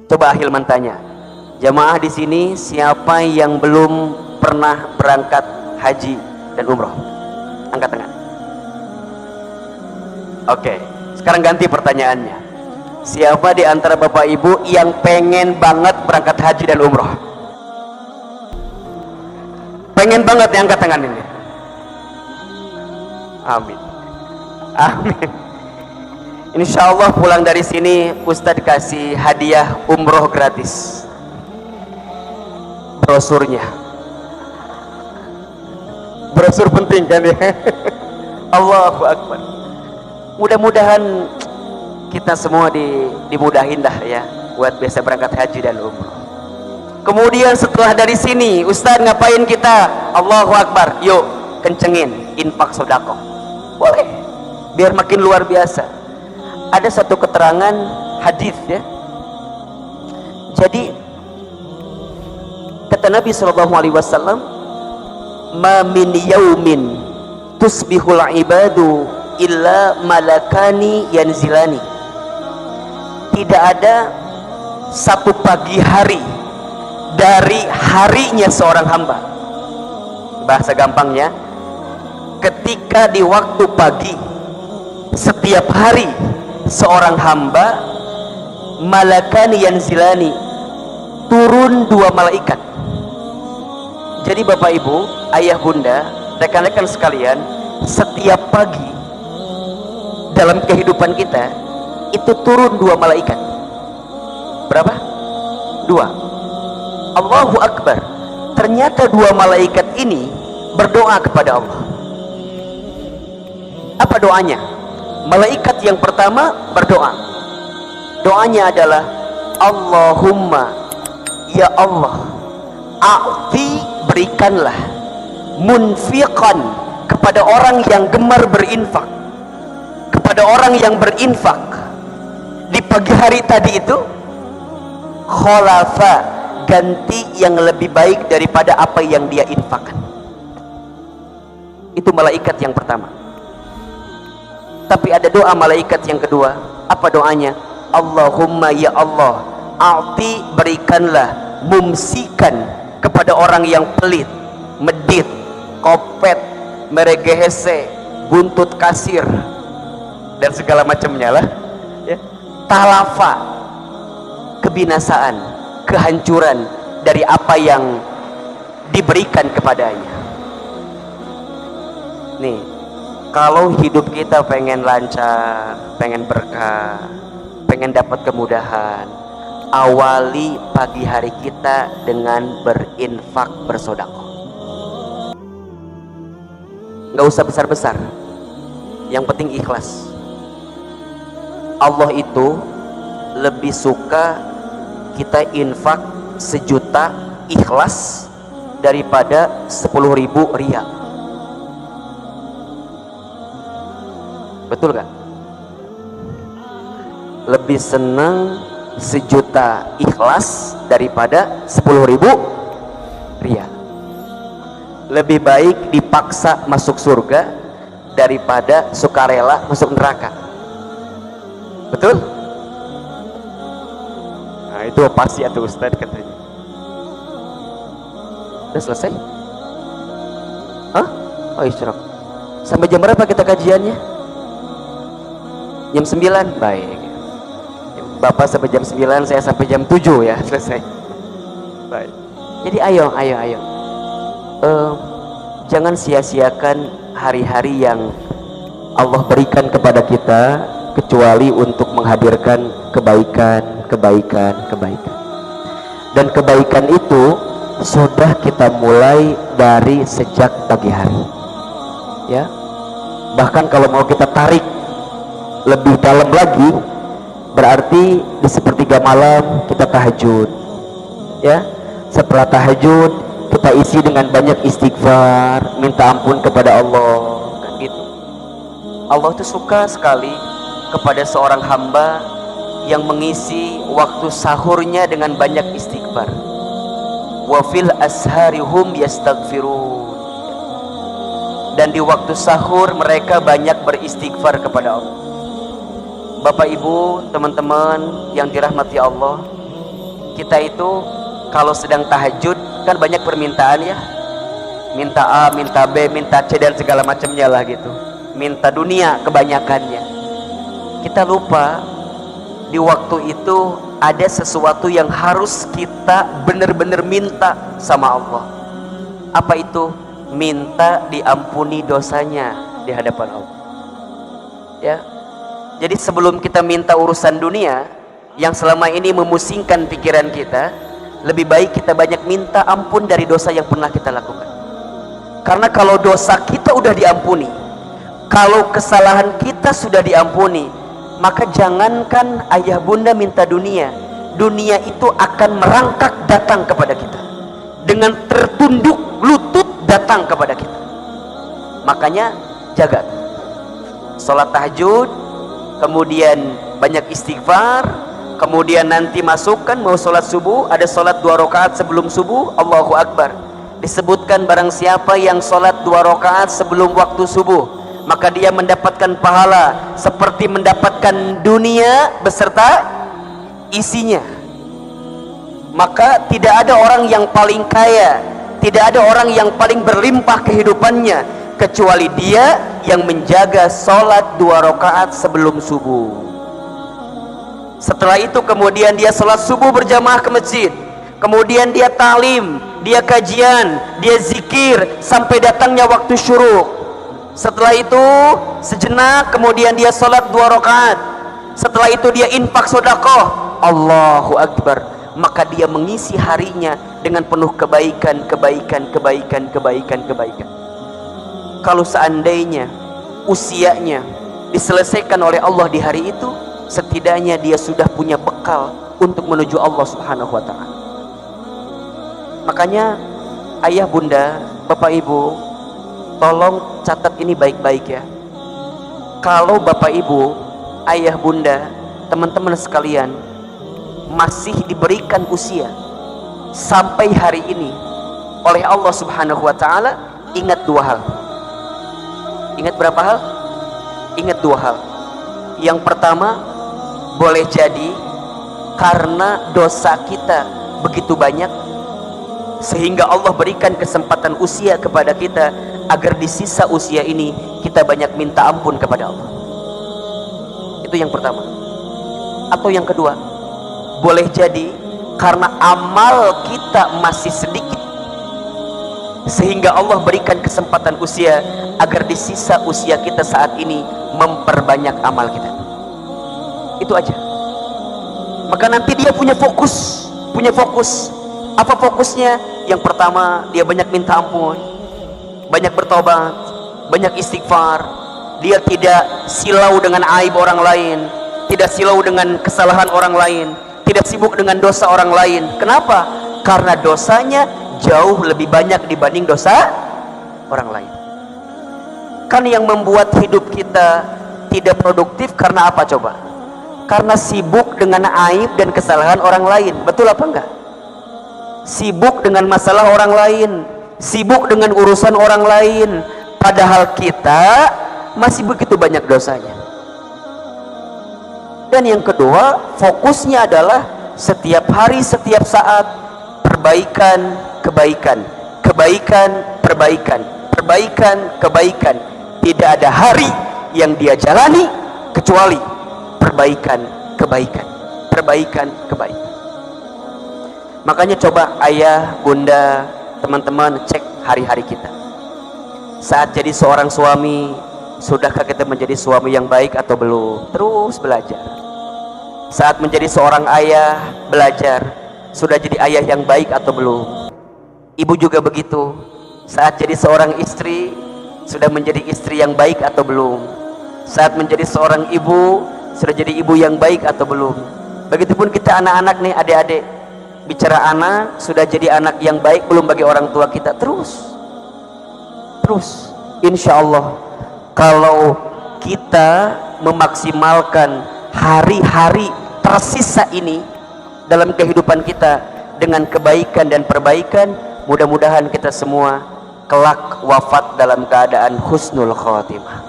Coba Ahilman tanya, jamaah di sini siapa yang belum pernah berangkat haji dan umroh? Angkat tangan. Oke, sekarang ganti pertanyaannya. Siapa di antara bapak ibu yang pengen banget berangkat haji dan umroh? Pengen banget ya, angkat tangan ini. Amin. Amin. Insya Allah pulang dari sini Ustadz kasih hadiah umroh gratis, brosurnya. Brosur penting kan ya. Allahu Akbar. Mudah-mudahan kita semua dimudahin dah ya buat bisa berangkat haji dan umroh. Kemudian setelah dari sini Ustadz ngapain kita? Allahu Akbar, yuk kencengin infak sodako. Boleh, biar makin luar biasa. Ada satu keterangan hadis ya. Jadi kata Nabi SAW, ma min yaumin tusbihul ibadu illa malakani yanzilani. Tidak ada satu pagi hari dari harinya seorang hamba. Bahasa gampangnya, ketika di waktu pagi setiap hari seorang hamba, malakani yanzilani, turun dua malaikat. Jadi bapak ibu, ayah bunda, rekan-rekan sekalian, setiap pagi dalam kehidupan kita itu turun dua malaikat. Berapa? Dua. Allahu Akbar. Ternyata dua malaikat ini berdoa kepada Allah. Apa doanya? Malaikat yang pertama berdoa. Doanya adalah, Allahumma, ya Allah, a'ti, berikanlah, munfiqan, kepada orang yang gemar berinfak, kepada orang yang berinfak di pagi hari tadi itu, kholafa, ganti yang lebih baik daripada apa yang dia infakkan. Itu malaikat yang pertama. Tapi ada doa malaikat yang kedua. Apa doanya? Allahumma, ya Allah, a'ti, berikanlah, mumsikan, kepada orang yang pelit, medit, kopet, meregehese, buntut kasir, dan segala macamnya lah ya. Talafa, kebinasaan, kehancuran dari apa yang diberikan kepadanya. Nih, kalau hidup kita pengen lancar, pengen berkah, pengen dapat kemudahan, awali pagi hari kita dengan berinfak, bersedekah. Nggak usah besar-besar, yang penting ikhlas. Allah itu lebih suka kita infak 1 juta ikhlas daripada 10.000 riya. Betul kan? Lebih senang 1 juta ikhlas daripada 10.000 riya. Lebih baik dipaksa masuk surga daripada sukarela masuk neraka. Betul? Nah, itu pasti atau Ustaz katanya. Udah selesai? Hah? Oh, isyarat. Sampai jam berapa kita kajiannya? Jam 9? Baik. Bapak sampai jam 9, saya sampai jam 7 ya, selesai. Baik. Jadi ayo. Jangan sia-siakan hari-hari yang Allah berikan kepada kita, kecuali untuk menghadirkan kebaikan. Dan kebaikan itu sudah kita mulai dari sejak pagi hari. Ya. Bahkan kalau mau kita tarik lebih dalam lagi, berarti di sepertiga malam kita tahajud. Ya. Setelah tahajud kita isi dengan banyak istighfar, minta ampun kepada Allah, kan gitu. Allah itu suka sekali kepada seorang hamba yang mengisi waktu sahurnya dengan banyak istighfar. Wa fil asharihum yastaghfirun. Dan di waktu sahur mereka banyak beristighfar kepada Allah. Bapak Ibu, teman-teman yang dirahmati Allah, Kita itu kalau sedang tahajud kan banyak permintaan ya, minta A, minta B, minta C dan segala macamnya lah gitu, minta dunia kebanyakannya. Kita lupa di waktu itu ada sesuatu yang harus kita benar-benar minta sama Allah. Apa itu? Minta diampuni dosanya di hadapan Allah ya. Jadi sebelum kita minta urusan dunia yang selama ini memusingkan pikiran kita, lebih baik kita banyak minta ampun dari dosa yang pernah kita lakukan. Karena kalau dosa kita udah diampuni, kalau kesalahan kita sudah diampuni, maka jangankan ayah bunda minta dunia, dunia itu akan merangkak datang kepada kita, dengan tertunduk lutut datang kepada kita. Makanya jaga sholat tahajud, kemudian banyak istighfar, kemudian nanti masukkan mau sholat subuh, ada sholat 2 rakaat sebelum subuh, Allahu Akbar. Disebutkan barang siapa yang sholat 2 rakaat sebelum waktu subuh, maka dia mendapatkan pahala seperti mendapatkan dunia beserta isinya. Maka tidak ada orang yang paling kaya, tidak ada orang yang paling berlimpah kehidupannya kecuali dia yang menjaga sholat 2 rakaat sebelum subuh. Setelah itu kemudian dia sholat subuh berjamaah ke masjid, kemudian dia talim, dia kajian, dia zikir sampai datangnya waktu syuruk. Setelah itu sejenak kemudian dia sholat 2 rakaat. Setelah itu dia infak sedekah, Allahu Akbar. Maka dia mengisi harinya dengan penuh kebaikan. Kalau seandainya usianya diselesaikan oleh Allah di hari itu, setidaknya dia sudah punya bekal untuk menuju Allah Subhanahu wa Ta'ala. Makanya ayah bunda, bapak ibu, tolong catat ini baik-baik ya. Kalau bapak ibu, ayah bunda, teman-teman sekalian masih diberikan usia sampai hari ini oleh Allah Subhanahu wa Ta'ala, ingat 2 hal. Ingat berapa hal? Ingat 2 hal. Yang pertama, boleh jadi karena dosa kita begitu banyak sehingga Allah berikan kesempatan usia kepada kita agar di sisa usia ini kita banyak minta ampun kepada Allah. Itu yang pertama. Atau yang kedua, boleh jadi karena amal kita masih sedikit sehingga Allah berikan kesempatan usia agar di sisa usia kita saat ini memperbanyak amal kita. Itu aja. Maka nanti dia punya fokus. Apa fokusnya? Yang pertama, dia banyak minta ampun, banyak bertobat, banyak istighfar. Dia tidak silau dengan aib orang lain, tidak silau dengan kesalahan orang lain, tidak sibuk dengan dosa orang lain. Kenapa? Karena dosanya jauh lebih banyak dibanding dosa orang lain. Kan yang membuat hidup kita tidak produktif karena apa coba? Karena sibuk dengan aib dan kesalahan orang lain. Betul apa enggak? Sibuk dengan masalah orang lain, sibuk dengan urusan orang lain, padahal kita masih begitu banyak dosanya. Dan yang kedua, fokusnya adalah setiap hari, setiap saat kebaikan. Tidak ada hari yang dia jalani kecuali perbaikan. Makanya coba ayah, bunda, teman-teman cek hari-hari kita. Saat jadi seorang suami, sudahkah kita menjadi suami yang baik atau belum? Terus belajar. Saat menjadi seorang ayah, belajar, sudah jadi ayah yang baik atau belum? Ibu juga begitu. Saat jadi seorang istri, sudah menjadi istri yang baik atau belum? Saat menjadi seorang ibu, sudah jadi ibu yang baik atau belum? Begitupun kita anak-anak nih, adik-adik. Bicara anak, sudah jadi anak yang baik belum bagi orang tua kita? Terus insya Allah kalau kita memaksimalkan hari-hari tersisa ini dalam kehidupan kita dengan kebaikan dan perbaikan, mudah-mudahan kita semua kelak wafat dalam keadaan husnul khatimah,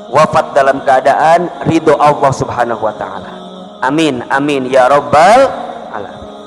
wafat dalam keadaan ridho Allah Subhanahu wa Ta'ala. Amin ya rabbal Alam.